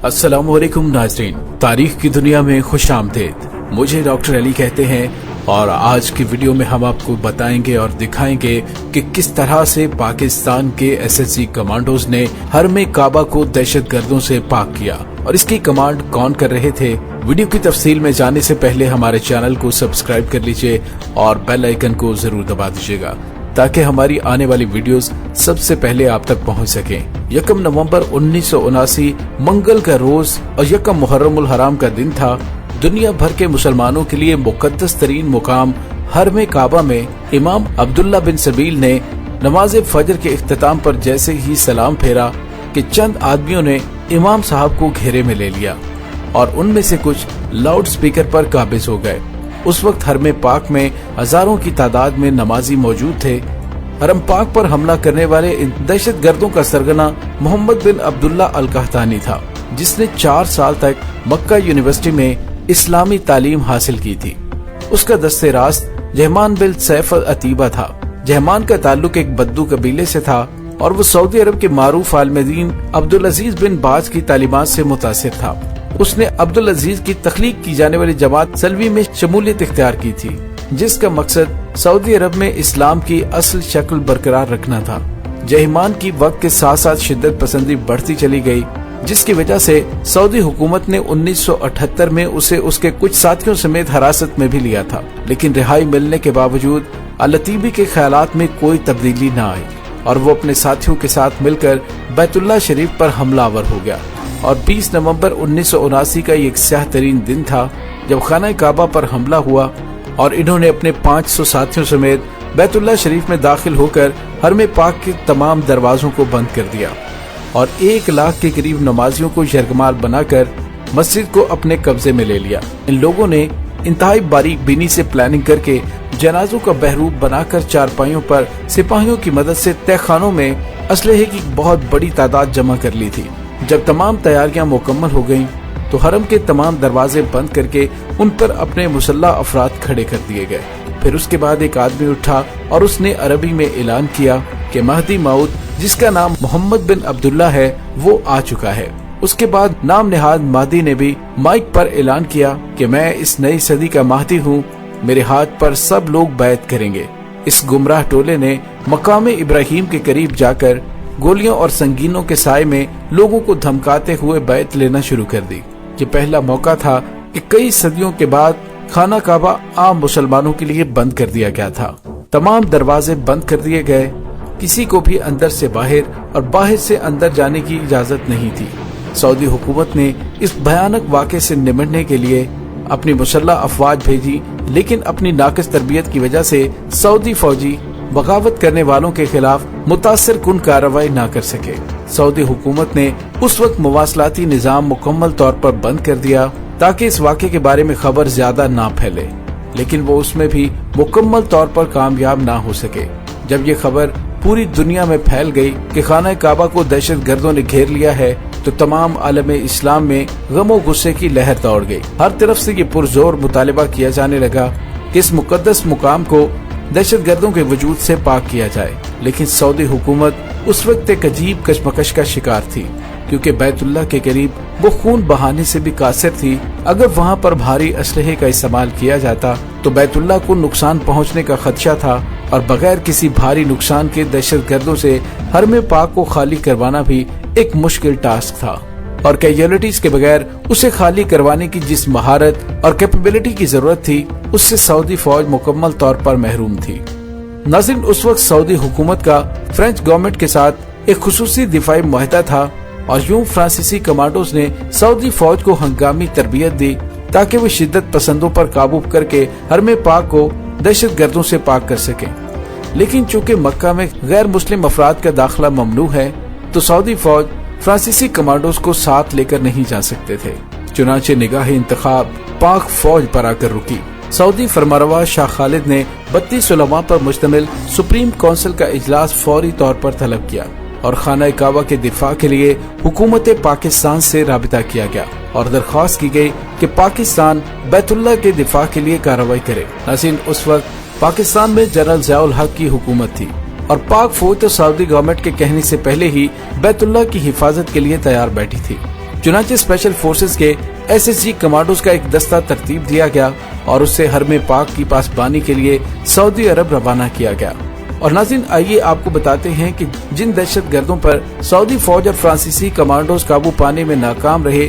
अस्सलामुअलैकुम नाज़रीन, तारीख की दुनिया में खुश आमदीद। मुझे डॉक्टर अली कहते हैं और आज की वीडियो में हम आपको बताएंगे और दिखाएंगे कि किस तरह से पाकिस्तान के एसएसजी कमांडोज ने हरम काबा को दहशतगर्दों से पाक किया और इसकी कमांड कौन कर रहे थे। वीडियो की तफसील में जाने से पहले हमारे चैनल को सब्सक्राइब कर लीजिए और बेल आइकन को जरूर दबा दीजिएगा ताकि हमारी आने वाली वीडियोस सबसे पहले आप तक पहुंच सकें। 1 नवंबर 1979 मंगल का रोज और 1 मुहर्रमुल हराम का दिन था। दुनिया भर के मुसलमानों के लिए मुकद्दस तरीन मुकाम हरम काबा में इमाम अब्दुल्ला बिन सबील ने नमाज फजर के इख्तिताम पर जैसे ही सलाम फेरा कि चंद आदमियों ने इमाम साहब को घेरे में ले लिया और उनमें से कुछ लाउड स्पीकर पर काबिज हो गए। उस वक्त हरम पाक में हजारों की तादाद में नमाजी मौजूद थे। हरम पाक पर हमला करने वाले इन दहशतगर्दों का सरगना मोहम्मद बिन अब्दुल्ला अल कहतानी था, जिसने 4 साल तक मक्का यूनिवर्सिटी में इस्लामी तालीम हासिल की थी। उसका दस्ते रास्त जहमान बिन सैफ अतीबा था। जहमान का ताल्लुक एक बद्दू कबीले से था और वो सऊदी अरब के मारूफ आलमदीन अब्दुल अजीज बिन बाज की तालीमात से मुतासिर था। उसने अब्दुल अजीज की तख्लीक की जाने वाली जमात सलवी में शमूलियत इख्तियार की थी, जिसका मकसद सऊदी अरब में इस्लाम की असल शक्ल बरकरार रखना था। जहमान की वक्त के साथ साथ शिद्दत पसंदी बढ़ती चली गई, जिसकी वजह से सऊदी हुकूमत ने 1978 में उसे उसके कुछ साथियों समेत हिरासत में भी लिया था। लेकिन रिहाई मिलने के बावजूद अल-लतीबी के ख्यालात में कोई तब्दीली न आई और वो अपने साथियों के साथ मिलकर बैतुल्लाह शरीफ पर हमलावर हो गया। और 20 नवंबर 1979 का एक स्याह तरीन दिन था जब खाना काबा पर हमला हुआ और इन्होंने अपने 500 साथियों समेत बैतुल्लाह शरीफ में दाखिल होकर हरम पाक के तमाम दरवाजों को बंद कर दिया और 1 लाख के करीब नमाजियों को यरगमाल बनाकर मस्जिद को अपने कब्जे में ले लिया। इन लोगों ने इंतहाई बारीक बीनी से प्लानिंग करके जनाजों का बहरूप बनाकर चारपाइयों पर सिपाहियों की मदद से तहखानों में असलहे की बहुत बड़ी तादाद जमा कर ली थी। जब तमाम तैयारियां मुकम्मल हो गईं, तो हरम के तमाम दरवाजे बंद करके उन पर अपने मुसल्लह अफराद खड़े कर दिए गए। फिर उसके बाद एक आदमी उठा और उसने अरबी में ऐलान किया कि महदी मऊद, जिसका नाम मोहम्मद बिन अब्दुल्ला है, वो आ चुका है। उसके बाद नाम निहाद महदी ने भी माइक पर ऐलान किया कि मैं इस नई सदी का महदी हूँ, मेरे हाथ पर सब लोग बैत करेंगे। इस गुमराह टोले ने मकाम इब्राहिम के करीब जाकर गोलियों और संगीनों के साए में लोगों को धमकाते हुए बैत लेना शुरू कर दी। ये पहला मौका था कि कई सदियों के बाद खाना काबा आम मुसलमानों के लिए बंद कर दिया गया था। तमाम दरवाजे बंद कर दिए गए, किसी को भी अंदर से बाहर और बाहर से अंदर जाने की इजाजत नहीं थी। सऊदी हुकूमत ने इस भयानक वाक़े से निपटने के लिए अपनी मुसल्लह अफवाज भेजी, लेकिन अपनी नाक़िस तरबियत की वजह से सऊदी फौजी बगावत करने वालों के खिलाफ मुतासिर कुन कार्रवाई न कर सके। सऊदी हुकूमत ने उस वक्त मुवासलाती निजाम मुकम्मल तौर पर बंद कर दिया ताकि इस वाक़े के बारे में खबर ज्यादा ना फैले, लेकिन वो उसमें भी मुकम्मल तौर पर कामयाब ना हो सके। जब ये खबर पूरी दुनिया में फैल गई कि खाना काबा को दहशतगर्दों ने घेर लिया है, तो तमाम आलम इस्लाम में गम और गुस्से की लहर दौड़ गई। हर तरफ से ये पुरजोर मुतालिबा किया जाने लगा कि इस मुकद्दस मुकाम को दहशतगर्दों के वजूद से पाक किया जाए। लेकिन सऊदी हुकूमत उस वक्त एक अजीब कशमकश का शिकार थी, क्योंकि बैतुल्लाह के करीब वो खून बहाने से भी कासिर थी। अगर वहाँ पर भारी असलहे का इस्तेमाल किया जाता तो बैतुल्लाह को नुकसान पहुँचने का खदशा था और बगैर किसी भारी नुकसान के दहशतगर्दों से हरम पाक को खाली करवाना भी एक मुश्किल टास्क था और कैजुअलिटीज के बगैर उसे खाली करवाने की जिस महारत और कैपेबिलिटी की जरूरत थी, उससे सऊदी फौज मुकम्मल तौर पर महरूम थी। नाज़रीन, उस वक्त सऊदी हुकूमत का फ्रेंच गवर्नमेंट के साथ एक खुसूसी दिफाई मुआहदा था और यूं फ्रांसीसी कमांडोज ने सऊदी फौज को हंगामी तरबियत दी ताकि वो शिद्दत पसंदों पर काबू करके हरम पाक को दहशतगर्दों से पाक कर सके। लेकिन चूंकि मक्का में गैर मुस्लिम अफराद का दाखिला ममनू है, तो सऊदी फौज फ्रांसीसी कमांडोज को साथ लेकर नहीं जा सकते थे। चुनाचे निगाह इंतखाब पाक फौज पर आकर रुकी। सऊदी फरमारवा शाह खालिद ने 32 उलमा पर मुश्तमिल सुप्रीम काउंसिल का इजलास फौरी तौर पर तलब किया और खाना काबा के दिफा के लिए हुकूमत पाकिस्तान से राबिता किया गया और दरख्वास्त की गई कि पाकिस्तान बैतुल्लाह के दिफा के लिए कार्रवाई करे। नाज़रीन, उस वक्त पाकिस्तान में जनरल ज़ियाउल हक की हुकूमत थी और पाक फौज तो सऊदी गवर्नमेंट के कहने से पहले ही बैतुल्लाह की हिफाजत के लिए तैयार बैठी थी। चुनाचे स्पेशल फोर्सेस के SSG कमांडोज का एक दस्ता तरतीब दिया गया और उससे हरम पाक की पासबानी के लिए सऊदी अरब रवाना किया गया। और नाज़रीन, आइए आपको बताते हैं कि जिन दहशतगर्दों पर सऊदी फौज और फ्रांसीसी कमांडोज काबू पाने में नाकाम रहे,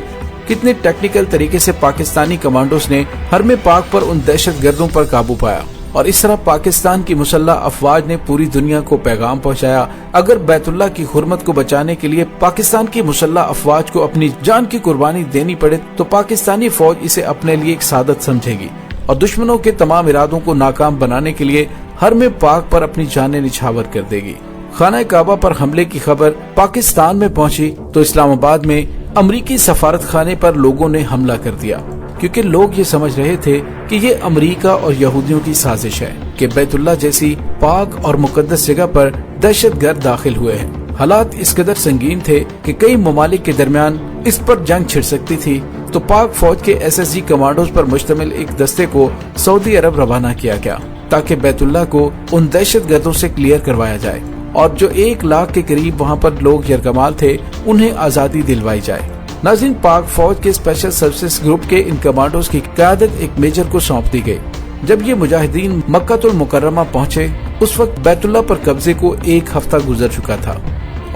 कितने टेक्निकल तरीके से पाकिस्तानी कमांडोज ने हरम पाक पर उन दहशतगर्दों पर काबू पाया और इस तरह पाकिस्तान की मुसल्लह अफवाज ने पूरी दुनिया को पैगाम पहुंचाया, अगर बैतुल्लाह की हुर्मत को बचाने के लिए पाकिस्तान की मुसल्लह अफवाज को अपनी जान की कुर्बानी देनी पड़े तो पाकिस्तानी फौज इसे अपने लिए एक सादत समझेगी और दुश्मनों के तमाम इरादों को नाकाम बनाने के लिए हरम पाक पर अपनी जानें निछावर कर देगी। खाना काबा पर हमले की खबर पाकिस्तान में पहुंची तो इस्लामाबाद में अमरीकी सफारत खाने पर लोगों ने हमला कर दिया, क्योंकि लोग ये समझ रहे थे कि ये अमेरिका और यहूदियों की साजिश है कि बैतुल्लाह जैसी पाक और मुकद्दस जगह पर दहशतगर्द दाखिल हुए हैं। हालात इस कदर संगीन थे कि कई ममालिक के दरमियान इस पर जंग छिड़ सकती थी, तो पाक फौज के SSG कमांडोज पर मुश्तमिल एक दस्ते को सऊदी अरब रवाना किया गया ताकि बैतुल्लाह को उन दहशतगर्दों से क्लियर करवाया जाए और जो 1 लाख के करीब वहाँ पर लोग यरगमाल थे उन्हें आजादी दिलवाई जाए। नाज़रीन, पाक फौज के स्पेशल सर्विसेज ग्रुप के इन कमांडोज की क़यादत एक मेजर को सौंप दी गई। जब ये मुजाहिदीन मक्कातुल मुकर्रमा पहुंचे उस वक्त बैतुल्लाह पर कब्जे को 1 हफ्ता गुजर चुका था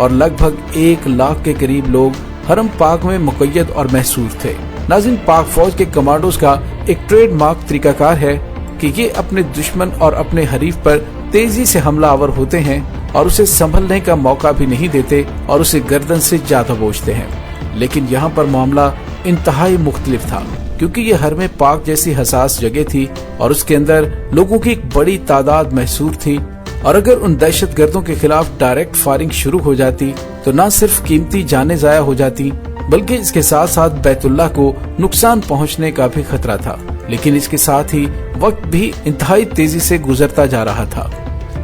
और लगभग 1 लाख के करीब लोग हरम पाक में मुक़य्यद और महसूर थे। नाज़रीन, पाक फौज के कमांडोज का एक ट्रेडमार्क तरीकाकार है कि ये अपने दुश्मन और अपने हरीफ पर तेजी से हमला आवर होते हैं और उसे संभलने का मौका भी नहीं देते और उसे गर्दन से जा दबोचते हैं। लेकिन यहाँ पर मामला इंतहाई मुख्तलिफ था, क्योंकि ये हरम पाक जैसी हसास जगह थी और उसके अंदर लोगों की एक बड़ी तादाद महसूर थी और अगर उन दहशतगर्दों के खिलाफ डायरेक्ट फायरिंग शुरू हो जाती तो न सिर्फ कीमती जानें जाया हो जाती बल्कि इसके साथ साथ बैतुल्लाह को नुकसान पहुंचने का भी खतरा था। लेकिन इसके साथ ही वक्त भी इंतहाई तेजी से गुजरता जा रहा था।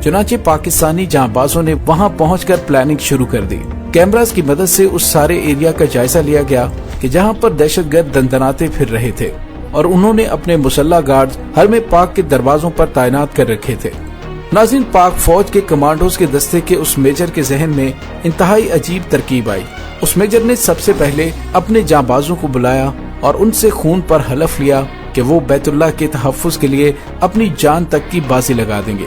चुनाचे पाकिस्तानी जांबाजों ने वहां पहुंचकर प्लानिंग शुरू कर दी। कैमरास की मदद से उस सारे एरिया का जायजा लिया गया कि जहां पर दहशतगर्द दंदनाते फिर रहे थे और उन्होंने अपने मुसल्ला गार्ड्स हरम पाक के दरवाजों पर तैनात कर रखे थे। नाज़रीन, पाक फौज के कमांडोज के दस्ते के उस मेजर के जहन में इंतहाई अजीब तरकीब आई। उस मेजर ने सबसे पहले अपने जांबाजों को बुलाया और उनसे खून पर हलफ लिया कि वो बैतुल्लाह के तहफ़्फ़ुज़ के लिए अपनी जान तक की बाजी लगा देंगे।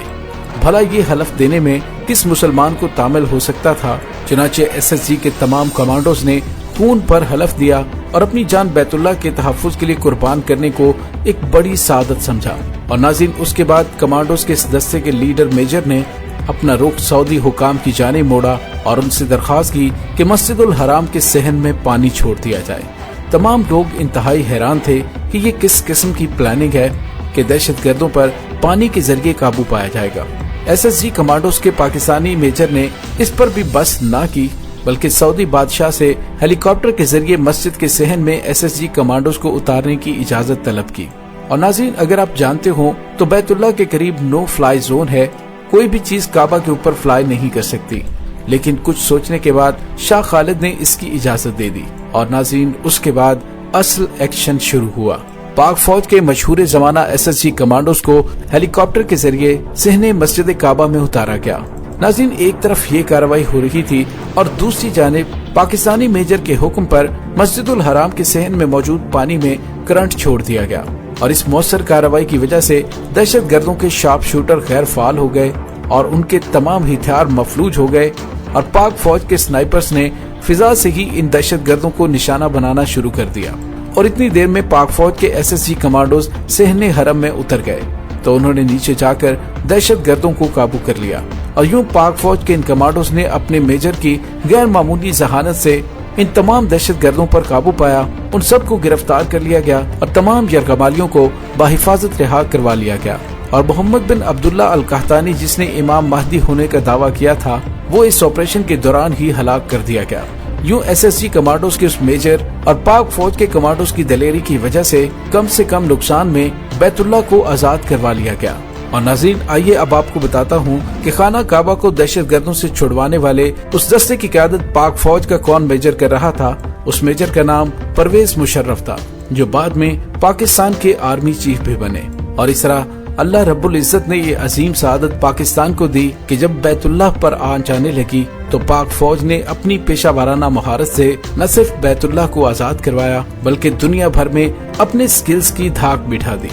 भला ये हलफ देने में किस मुसलमान को तामिल हो सकता था। चुनाचे SSG के तमाम कमांडोज ने खून पर हलफ दिया और अपनी जान बैतुल्लाह के तहफ़्फ़ुज़ के लिए कुर्बान करने को एक बड़ी सादत समझा। और नाज़रीन, उसके बाद कमांडोज के इस दस्ते के लीडर मेजर ने अपना रुख सऊदी हुकाम की जानिब मोड़ा और उनसे दरख्वास्त की कि मस्जिदुल हराम के सहन में पानी छोड़ दिया जाए। तमाम लोग इंतहाई हैरान थे कि ये किस किस्म की प्लानिंग है कि दहशतगर्दों पर पानी के जरिए काबू पाया जाएगा। SSG कमांडोज के पाकिस्तानी मेजर ने इस पर भी बस न की बल्कि सऊदी बादशाह से हेलीकॉप्टर के जरिए मस्जिद के सहन में SSG कमांडोज को उतारने की इजाजत तलब की। और नाज़रीन, अगर आप जानते हो तो बैतुल्लाह के करीब नो फ्लाई जोन है, कोई भी चीज काबा के ऊपर फ्लाई नहीं कर सकती। लेकिन कुछ सोचने के बाद शाह खालिद ने इसकी इजाजत दे दी और नाज़रीन, उसके बाद असल एक्शन शुरू हुआ। पाक फौज के मशहूर जमाना SSG कमांडोज को हेलीकॉप्टर के जरिए सहने मस्जिद काबा में उतारा गया। नाज़रीन, एक तरफ ये कार्रवाई हो रही थी और दूसरी जानिब पाकिस्तानी मेजर के हुक्म पर मस्जिदुल हराम के सहन में मौजूद पानी में करंट छोड़ दिया गया और इस मौसर कार्रवाई की वजह से दहशतगर्दों के शार्प शूटर गैर फाल हो गए और उनके तमाम हथियार मफलूज हो गए और पाक फौज के स्नाइपर्स ने फिजा से ही इन दहशतगर्दों को निशाना बनाना शुरू कर दिया। और इतनी देर में पाक फौज के SSG कमांडोज सहने हरम में उतर गए तो उन्होंने नीचे जाकर दहशतगर्दों को काबू कर लिया और यूं पाक फौज के इन कमांडोज ने अपने मेजर की गैर मामूली जहानत से इन तमाम दहशतगर्दों पर काबू पाया। उन सबको गिरफ्तार कर लिया गया और तमाम यरगमालियों को बाहिफाजत रिहा करवा लिया गया। और मोहम्मद बिन अब्दुल्ला अल कहतानी, जिसने इमाम महदी होने का दावा किया था, वो इस ऑपरेशन के दौरान ही हलाक कर दिया गया। यूं SSG कमांडोज के उस मेजर और पाक फौज के कमांडोज की दलेरी की वजह से कम नुकसान में बैतुल्लाह को आजाद करवा लिया गया। और नाज़रीन, आइए अब आपको बताता हूँ कि खाना काबा को दहशतगर्दों से छुड़वाने वाले उस दस्ते की क़यादत पाक फौज का कौन मेजर कर रहा था। उस मेजर का नाम परवेज मुशर्रफ था, जो बाद में पाकिस्तान के आर्मी चीफ भी बने। और इस तरह अल्लाह रब्बुल इज्जत ने ये अजीम सआदत पाकिस्तान को दी कि जब बैतुल्लाह पर आंच आने लगी तो पाक फौज ने अपनी पेशा वाराना महारत से न सिर्फ बैतुल्लाह को आजाद करवाया बल्कि दुनिया भर में अपने स्किल्स की धाक बिठा दी।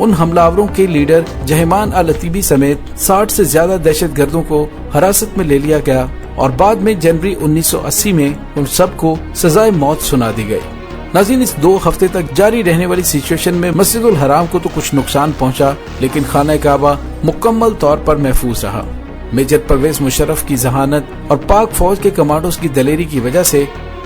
उन हमलावरों के लीडर जहमान अल अतीबी समेत 60 से ज्यादा दहशतगर्दों को हिरासत में ले लिया गया और बाद में जनवरी 1980 में उन सबको सजाए मौत सुना दी गई। नाज़रीन, इस 2 हफ्ते तक जारी रहने वाली सिचुएशन में मस्जिदुल हराम को तो कुछ नुकसान पहुंचा, लेकिन खाना काबा मुकम्मल तौर पर महफूज रहा। मेजर परवेज मुशर्रफ की जहानत और पाक फौज के कमांडोज की दलेरी की वजह से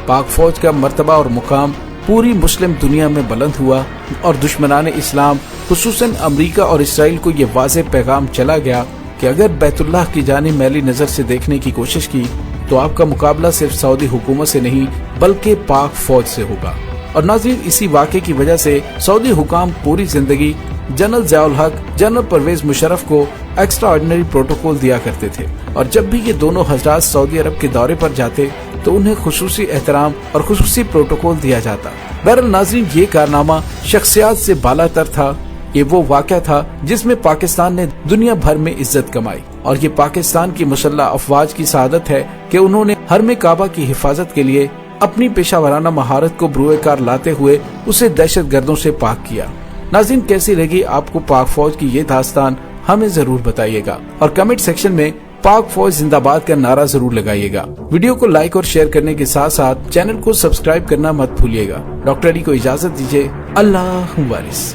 पाक फौज का मर्तबा और मुकाम पूरी मुस्लिम दुनिया में बुलंद हुआ और दुश्मनान इस्लाम खुसूसन अमरीका और इसराइल को ये वाज़ेह पैगाम चला गया कि अगर बैतुल्लाह की जानिब मैली नजर से देखने की कोशिश की तो आपका मुकाबला सिर्फ सऊदी हुकूमत से नहीं बल्कि पाक फौज से होगा। और नाज़रीन, इसी वाक़े की वजह से सऊदी हुकाम पूरी जिंदगी जनरल ज़ियाउल हक, जनरल परवेज मुशर्रफ को एक्स्ट्रा ऑर्डिनरी प्रोटोकॉल दिया करते थे और जब भी ये दोनों हजरात सऊदी अरब के दौरे पर जाते तो उन्हें खुसूसी एहतराम और खुसूसी प्रोटोकॉल दिया जाता। बहरहाल नाज़रीन, ये कारनामा शख्सियात से बालातर था। ये वो वाक़या था जिसमें पाकिस्तान ने दुनिया भर में इज्जत कमाई और ये पाकिस्तान की मुसल्लह अफवाज की सआदत है कि उन्होंने हरम काबा की हिफाजत के लिए अपनी पेशा वाराना महारत को बरूए कार लाते हुए उसे दहशत गर्दों से पाक किया। नाज़रीन, कैसी लगी आपको पाक फौज की ये दास्तान, हमें जरूर बताइएगा और कमेंट सेक्शन में पाक फौज जिंदाबाद का नारा जरूर लगाइएगा। वीडियो को लाइक और शेयर करने के साथ साथ चैनल को सब्सक्राइब करना मत भूलिएगा। डॉक्टर अली को इजाजत दीजिए। अल्लाह वारिस।